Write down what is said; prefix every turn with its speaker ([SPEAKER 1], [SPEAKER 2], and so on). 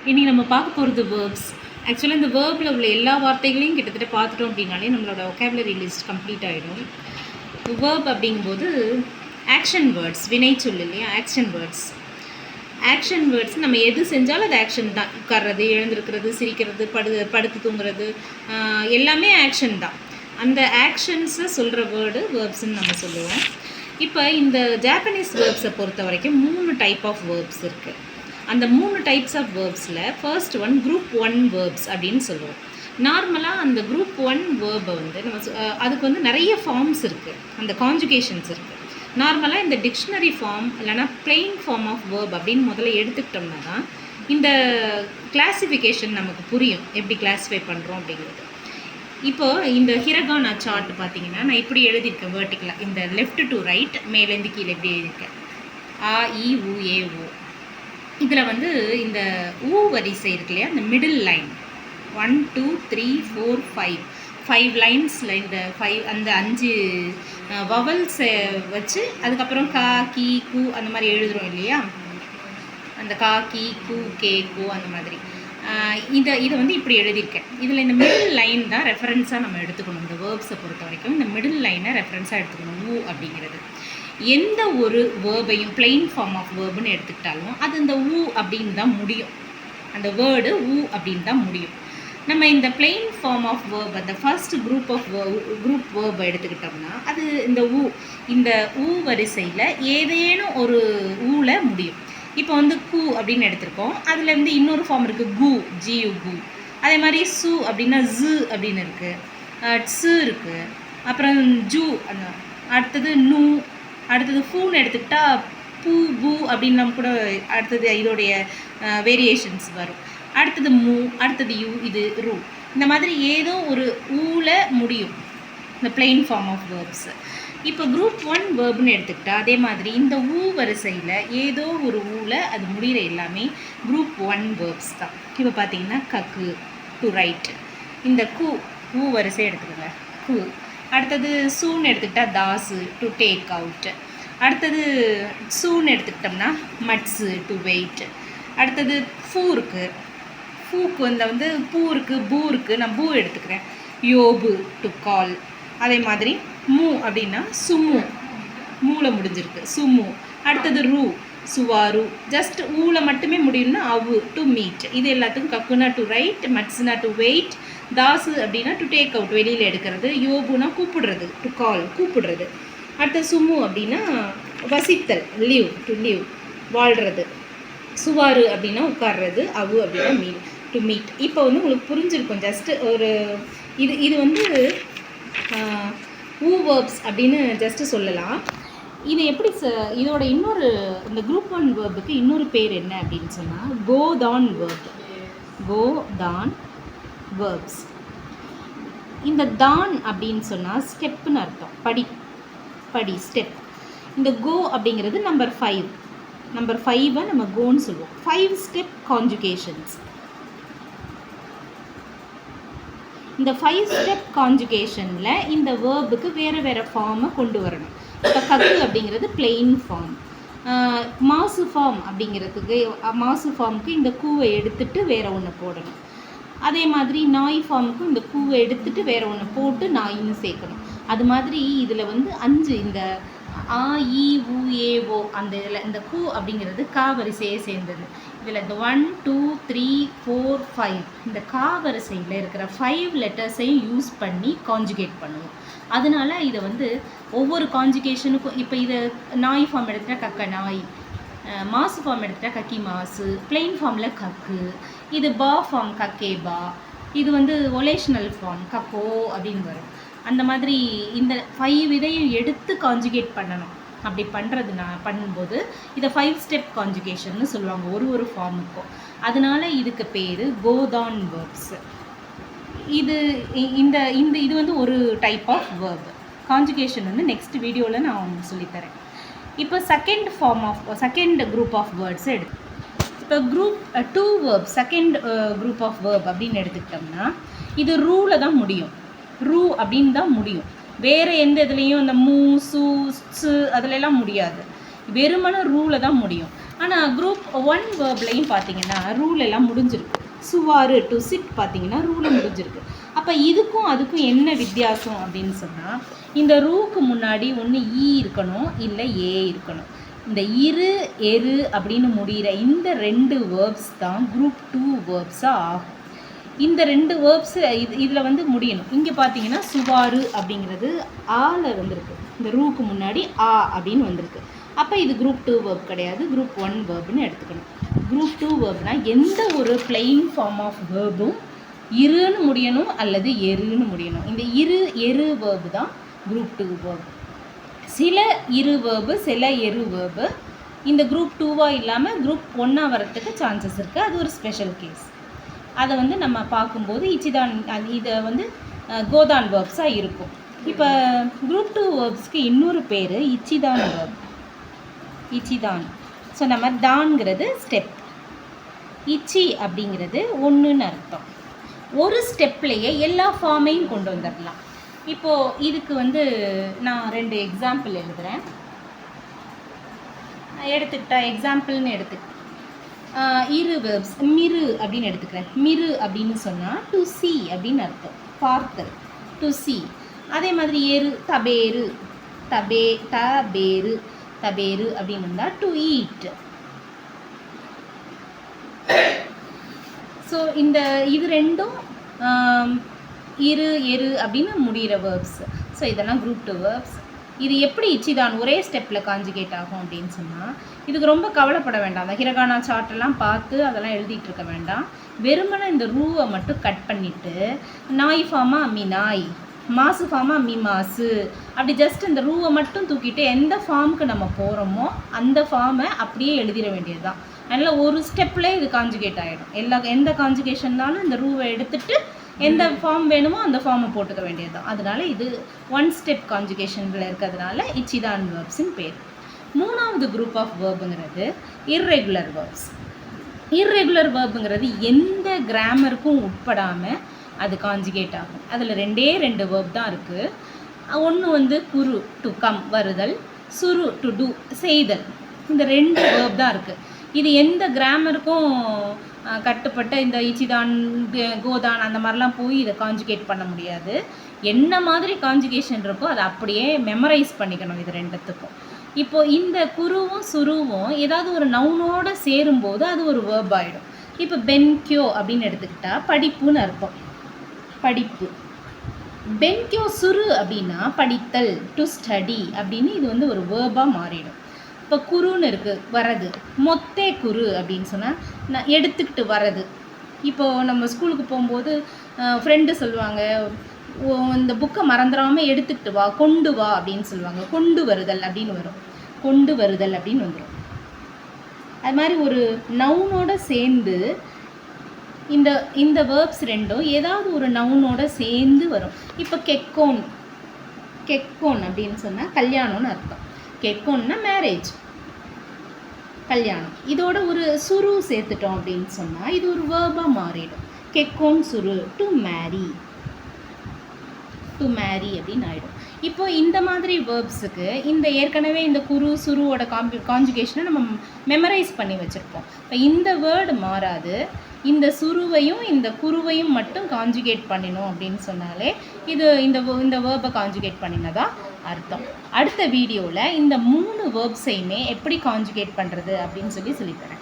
[SPEAKER 1] இன்றைக்கி நம்ம பார்க்க போகிறது வேர்ப்ஸ். ஆக்சுவலாக இந்த வேர்பில் உள்ள எல்லா வார்த்தைகளையும் கிட்டத்தட்ட பார்த்துட்டோம் அப்படின்னாலே நம்மளோட ஒகேபுலரி லிஸ்ட் கம்ப்ளீட் ஆகிடும். வேர்ப் அப்படிங்கும்போது ஆக்ஷன் வேர்ட்ஸ், வினை சொல் இல்லையா, ஆக்ஷன் வேர்ட்ஸ். ஆக்ஷன் வேர்ட்ஸ் நம்ம எது செஞ்சாலும் அது ஆக்ஷன் தான். உட்கார்றது, எழுந்திருக்கிறது, சிரிக்கிறது, படுத்து தூங்குறது, எல்லாமே ஆக்ஷன் தான். அந்த ஆக்ஷன்ஸை சொல்கிற வேர்டு வேர்ப்ஸ்ன்னு நம்ம சொல்லுவோம். இப்போ இந்த ஜாப்பனீஸ் வேர்ப்ஸை பொறுத்த வரைக்கும் 3 டைப் ஆஃப் வேர்ப்ஸ் இருக்குது. அந்த 3 டைப்ஸ் ஆஃப் வேர்ப்ஸில் ஃபர்ஸ்ட் ஒன் குரூப் 1 வேர்ப்ஸ் அப்படின்னு சொல்லுவோம். நார்மலாக அந்த குரூப் 1 வேர்பை வந்து நம்ம அதுக்கு வந்து நிறைய ஃபார்ம்ஸ் இருக்குது, அந்த கான்ஜுகேஷன்ஸ் இருக்குது. நார்மலாக இந்த டிக்ஷனரி ஃபார்ம் இல்லைனா பிளெயின் ஃபார்ம் ஆஃப் வேர்ப் அப்படின்னு முதல்ல எடுத்துக்கிட்டோம்னா தான் இந்த கிளாஸிஃபிகேஷன் நமக்கு புரியும், எப்படி கிளாஸிஃபை பண்ணுறோம் அப்படிங்கிறது. இப்போது இந்த ஹிரகானா சார்ட் பார்த்தீங்கன்னா நான் இப்படி எழுதியிருக்கேன் வேர்ட்டிக்கலாக, இந்த லெஃப்ட் டு ரைட், மேலேருந்து கீழே எப்படி எழுதியிருக்கேன். ஆ இ உ ஏ ஓ. இதில் வந்து இந்த ஊ வரிசை இருக்கு இல்லையா, இந்த மிடில் லைன் 1 2 3 4 5 லைன்ஸில் இந்த 5 அந்த 5 வவல்ஸை வச்சு அதுக்கப்புறம் கா கி கு அந்த மாதிரி எழுதுகிறோம் இல்லையா, அந்த கா கி கு கே கு அந்த மாதிரி. இதை வந்து இப்படி எழுதியிருக்கேன். இதில் இந்த மிடில் லைன் தான் ரெஃபரன்ஸாக நம்ம எடுத்துக்கணும். இந்த வேர்ப்ஸை பொறுத்த வரைக்கும் இந்த மிடில் லைனை ரெஃபரன்ஸாக எடுத்துக்கணும். ஊ அப்படிங்கிறது எந்த ஒரு வேர்பையும் பிளெயின் ஃபார்ம் ஆஃப் வேர்புன்னு எடுத்துக்கிட்டாலும் அது இந்த ஊ அப்படின்னு தான் முடியும். அந்த வேர்டு ஊ அப்படின்னு தான் முடியும். நம்ம இந்த பிளெயின் ஃபார்ம் ஆஃப் வேர்ப், அந்த ஃபர்ஸ்ட் குரூப் வேர்பை எடுத்துக்கிட்டோம்னா அது இந்த ஊ, இந்த ஊ வரிசையில் ஏதேனும் ஒரு ஊவில் முடியும். இப்போ வந்து கு அப்படின்னு எடுத்திருக்கோம், அதில் வந்து இன்னொரு ஃபார்ம் இருக்குது கு, ஜியு கு. அதே மாதிரி சு அப்படின்னா ஜு அப்படின்னு இருக்குது, ட்ஸு இருக்குது, அப்புறம் ஜூ, அந்த அடுத்தது நூ, அடுத்தது ஃபூன்னு எடுத்துக்கிட்டால் பூ பூ அப்படின்னு நம்ம கூட அடுத்தது இதோடைய வேரியேஷன்ஸ் வரும். அடுத்தது மூ, அடுத்தது யூ, இது ரூ. இந்த மாதிரி ஏதோ ஒரு ஊவில் முடியும் இந்த பிளெயின் ஃபார்ம் ஆஃப் வேர்ப்ஸு. இப்போ குரூப் 1 வேர்ப்னு எடுத்துக்கிட்டால் அதே மாதிரி இந்த ஊ வரிசையில் ஏதோ ஒரு ஊவில் அது முடிகிற எல்லாமே குரூப் 1 வேர்ப்ஸ் தான். இப்போ பார்த்தீங்கன்னா கக்கு, டு ரைட், இந்த கு ஊ வரிசை எடுத்துக்கோங்க, கு. அடுத்தது சூன்னு எடுத்துக்கிட்டால் தாஸு, டு டேக் அவுட். அடுத்தது சூன்னு எடுத்துக்கிட்டோம்னா மட்ஸு, டு வெயிட். அடுத்தது ஃபூ இருக்குது, ஃபூக்கு வந்து பூ இருக்குது, பூ இருக்குது, நான் பூ எடுத்துக்கிறேன், யோபு, டு கால். அதே மாதிரி மூ அப்படின்னா சுமு, மூவில் முடிஞ்சிருக்கு, சுமு. அடுத்தது ரூ, சுவாரு. ஜஸ்ட் ஊவில் மட்டுமே முடியும்னா அவு, டு மீட். இது எல்லாத்துக்கும் கக்குனா டு ரைட், மட்ஸுனா டு வெயிட், தாசு அப்படின்னா டு டேக் அவுட், வெளியில் எடுக்கிறது, யோபுனா கூப்பிடுறது, டு கால், கூப்பிடுறது. அடுத்தது சுமு அப்படின்னா வசித்தல், லிவ், டு லிவ், வாழ்கிறது. சுவாரு அப்படின்னா உட்கார்றது, அவு அப்படின்னா மீட், டு மீட். இப்போ வந்து உங்களுக்கு புரிஞ்சிருக்கும். ஜஸ்ட்டு ஒரு இது வந்து ஊ வேர்ப்ஸ் அப்படின்னு ஜஸ்ட்டு சொல்லலாம். இது எப்படி இதோட இன்னொரு இந்த குரூப் 1 வேர்புக்கு இன்னொரு பேர் என்ன அப்படின்னு சொன்னால் கோ தான் வேர்ப், கோ தான் வேர்ப்ஸ். இந்த தான் அப்படின்னு சொன்னால் ஸ்டெப்புன்னு அர்த்தம், படி ஸ்டெப். இந்த கோ அப்படிங்கிறது நம்பர் 5 நம்ம கோன்னு சொல்லுவோம். 5 ஸ்டெப் கான்ஜுகேஷன்ஸ். இந்த 5 ஸ்டெப் கான்ஜுகேஷனில் இந்த வேர்புக்கு வேறு ஃபார்மை கொண்டு வரணும். இப்போ கக்கு அப்படிங்கிறது பிளெயின் ஃபார்ம். மாசு ஃபார்ம் அப்படிங்கிறதுக்கு, மாசு ஃபார்முக்கு இந்த கூவை எடுத்துகிட்டு வேறு ஒன்று போடணும். அதே மாதிரி நாய் ஃபார்முக்கும் இந்த கூவை எடுத்துகிட்டு வேறு ஒன்று போட்டு நாயின்னு சேர்க்கணும். அது மாதிரி இதில் வந்து 5 இந்த ஆ இ உ ஏ ஓ அந்த இதில் இந்த கூ அப்படிங்கிறது கா வரிசையை சேர்ந்தது. இதில் இந்த 1 2 3 4 5 இந்த கா வரிசையில் இருக்கிற 5 லெட்டர்ஸையும் யூஸ் பண்ணி கான்ஜுகேட் பண்ணுவோம். அதனால இதை வந்து ஒவ்வொரு கான்ஜுகேஷனுக்கும், இப்போ இதை நாய் ஃபார்ம் எடுத்துகிட்டா கக்க நாய், மாசு ஃபார்ம் எடுத்துகிட்டா கக்கி மாசு, பிளெயின் ஃபார்மில் கக்கு. இது பா ஃபார்ம் கக்கே பா. இது வந்து ஒலேஷனல் ஃபார்ம் கக்கோ அப்படின்னு வரும். அந்த மாதிரி இந்த 5 இதையும் எடுத்து கான்ஜுகேட் பண்ணணும். அப்படி பண்ணும்போது இதை 5 ஸ்டெப் கான்ஜுகேஷன்னு சொல்லுவாங்க ஒரு ஃபார்முக்கும். அதனால இதுக்கு பேர் கோதான் வேர்ப்ஸ். இது வந்து ஒரு டைப் ஆஃப் வேர்ப். கான்ஜுகேஷன் வந்து நெக்ஸ்ட் வீடியோவில் நான் உங்களுக்கு சொல்லித்தரேன். இப்போ செகண்ட் குரூப் ஆஃப் வேர்ட்ஸ் எடுத்து, இப்போ group 2 verb, second group of verb அப்படின்னு எடுத்துக்கிட்டோம்னா இது ரூவில் தான் முடியும், ரூ அப்படின்னு தான் முடியும். வேறு எந்த இதுலேயும் இந்த மூ சு சு அதிலெல்லாம் முடியாது, வெறுமன ரூவில் தான் முடியும். ஆனால் குரூப் 1 வேர்ப்லையும் பார்த்தீங்கன்னா ரூல் எல்லாம் முடிஞ்சிருக்கு. சுவாரு டு சிட் பார்த்தீங்கன்னா ரூல் முடிஞ்சிருக்கு. அப்போ இதுக்கும் அதுக்கும் என்ன வித்தியாசம் அப்படின்னு சொன்னால், இந்த ரூக்கு முன்னாடி ஒன்று ஈ இருக்கணும், இல்லை ஏ இருக்கணும். இந்த இரு எரு அப்படின்னு முடிகிற இந்த 2 வேர்ப்ஸ் தான் குரூப் 2 வேர்ப்ஸாக ஆகும். இந்த 2 வேர்ப்ஸு இதில் வந்து முடியணும். இங்கே பார்த்தீங்கன்னா சுவாரு அப்படிங்கிறது ஆல வந்திருக்கு, இந்த ரூக்கு முன்னாடி ஆ அப்படின்னு வந்திருக்கு. அப்போ இது குரூப் 2 வேர்ப் கிடையாது, குரூப் 1 வேர்ப்னு எடுத்துக்கணும். குரூப் 2 வேர்ப்னால் எந்த ஒரு பிளெயின் ஃபார்ம் ஆஃப் வேர்பும் இருன்னு முடியணும் அல்லது எருன்னு முடியணும். இந்த இரு எரு வேர்பு தான் குரூப் 2 வேர்ப். சில இரு வேர்பு சில எரு வேர்பு இந்த குரூப் 2வாக இல்லாமல் குரூப் 1ஆக வரத்துக்கு சான்சஸ் இருக்குது. அது ஒரு ஸ்பெஷல் கேஸ். அதை வந்து நம்ம பார்க்கும்போது இச்சிதான் இதை வந்து கோதான் வேர்ப்ஸாக இருக்கும். இப்போ குரூப் 2 வேர்ப்ஸ்க்கு இன்னொரு பேர் இச்சிதான் வேர்ப். இச்சிதான். ஸோ நம்ம தான்ங்கிறது ஸ்டெப், இச்சி அப்படிங்கிறது ஒன்றுன்னு அர்த்தம். ஒரு ஸ்டெப்லேயே எல்லா ஃபார்மையும் கொண்டு வந்துடலாம். இப்போது இதுக்கு வந்து நான் 2 எக்ஸாம்பிள் எழுதுகிறேன். எக்ஸாம்பிள்னு இரு வேர்ப்ஸ் மிரு அப்படின்னு எடுத்துக்கிறேன். மிரு அப்படின்னு சொன்னால் டு சி அப்படின்னு அர்த்தம், பார்த்தல், டு சி. அதே மாதிரி எரு தபேரு, தபேரு தபேரு அப்படின்னு இருந்தால் டு ஈட். ஸோ இது ரெண்டும் இரு எரு அப்படின்னு முடிகிற வேர்ப்ஸ். ஸோ இதெல்லாம் குரூப் 2 வேர்ப்ஸ். இது எப்படி இச்சிதான் ஒரே ஸ்டெப்பில் காஞ்சுகேட் ஆகும் அப்படின்னு சொன்னால், இதுக்கு ரொம்ப கவலைப்பட வேண்டாம். அந்த ஹிரகானா சார்ட்டெல்லாம் பார்த்து அதெல்லாம் எழுதிட்டு இருக்க வேண்டாம். வெறுமனை இந்த ரூவை மட்டும் கட் பண்ணிவிட்டு நாய் ஃபார்மா மீ நாய், மாசு ஃபார்மா மீ மாசு, அப்படி ஜஸ்ட் இந்த ரூவை மட்டும் தூக்கிட்டு எந்த ஃபார்முக்கு நம்ம போகிறோமோ அந்த ஃபார்மை அப்படியே எழுதிட வேண்டியது தான். அதனால் ஒரு ஸ்டெப்லேயே இது காஞ்சுகேட் ஆகிடும். எந்த காஞ்சுகேஷன்னாலும் இந்த ரூவை எடுத்துகிட்டு எந்த ஃபார்ம் வேணுமோ அந்த ஃபார்மை போட்டுக்க வேண்டியது தான். அதனால் இது 1 ஸ்டெப் காஞ்சுகேஷனில் இருக்கிறதுனால இச்சிதான் வேர்ப்ஸின் பேர். 3வது குரூப் ஆஃப் வேர்புங்கிறது இர்ரெகுலர் வேர்ப்ஸ். இர்ரெகுலர் வேர்புங்கிறது எந்த கிராமருக்கும் உட்படாமல் அது காஞ்சுகேட் ஆகும். அதில் 2 வேர்ப் தான் இருக்குது. ஒன்று வந்து குரு டு கம் வருதல், சுரு டு டூ செய்தல். இந்த 2 வேர்ப் தான் இருக்குது. இது எந்த கிராமருக்கும் கட்டுப்பட்ட இந்த இச்சிதான் கோதான் அந்த மாதிரிலாம் போய் இதை காஞ்சுகேட் பண்ண முடியாது. என்ன மாதிரி காஞ்சுகேஷன் இருக்கோ அதை அப்படியே மெமரைஸ் பண்ணிக்கணும் இது 2த்துக்கும். இப்போது இந்த குருவும் சுருவும் ஏதாவது ஒரு நவுனோடு சேரும்போது அது ஒரு வேர்ப் ஆகிடும். இப்போ பென்கியோ அப்படின்னு எடுத்துக்கிட்டால் படிப்புன்னு அர்த்தம், படிப்பு. பென்கியோ சுரு அப்படின்னா படித்தல், டு ஸ்டடி அப்படின்னு இது வந்து ஒரு வேர்பாக மாறிடும். இப்போ குருன்னு இருக்குது வரது, மொத்தே குரு அப்படின்னு சொன்னால் நான் எடுத்துக்கிட்டு வரது. இப்போது நம்ம ஸ்கூலுக்கு போகும்போது ஃப்ரெண்டு சொல்லுவாங்க, இந்த புக்கை மறந்துடாமல் எடுத்துக்கிட்டு வா, கொண்டு வா அப்படின்னு சொல்லுவாங்க. கொண்டு வருதல் அப்படின்னு வரும், கொண்டு வருதல் அப்படின்னு வந்துடும். அது மாதிரி ஒரு நவுனோட சேர்ந்து இந்த வேர்ப்ஸ் 2 ஏதாவது ஒரு நவுனோட சேர்ந்து வரும். இப்போ கெக்கோன் அப்படின்னு சொன்னால் கல்யாணம்னு அர்த்தம். கெக்கோன்னா மேரேஜ், கல்யாணம். இதோட ஒரு சுரு சேர்த்துட்டோம் அப்படின்னு சொன்னால் இது ஒரு வேர்பாக மாறிடும். கெக்கோன் சுரு டு மேரி அப்படின்னு ஆகிடும். இப்போ இந்த மாதிரி வேர்ப்ஸுக்கு ஏற்கனவே இந்த குரு சுருவோட காஞ்சுகேஷனை நம்ம மெமரைஸ் பண்ணி வச்சுருப்போம். இப்போ இந்த வேர்டு மாறாது. இந்த சுருவையும் இந்த குருவையும் மட்டும் காஞ்சுகேட் பண்ணினோம் அப்படின்னு சொன்னாலே இது இந்த வேர்பை காஞ்சுகேட் பண்ணினதா அர்த்தம். அடுத்த வீடியோவில் இந்த 3 வேர்ப்ஸையுமே எப்படி காஞ்சுகேட் பண்ணுறது அப்படின்னு சொல்லித்தரேன்.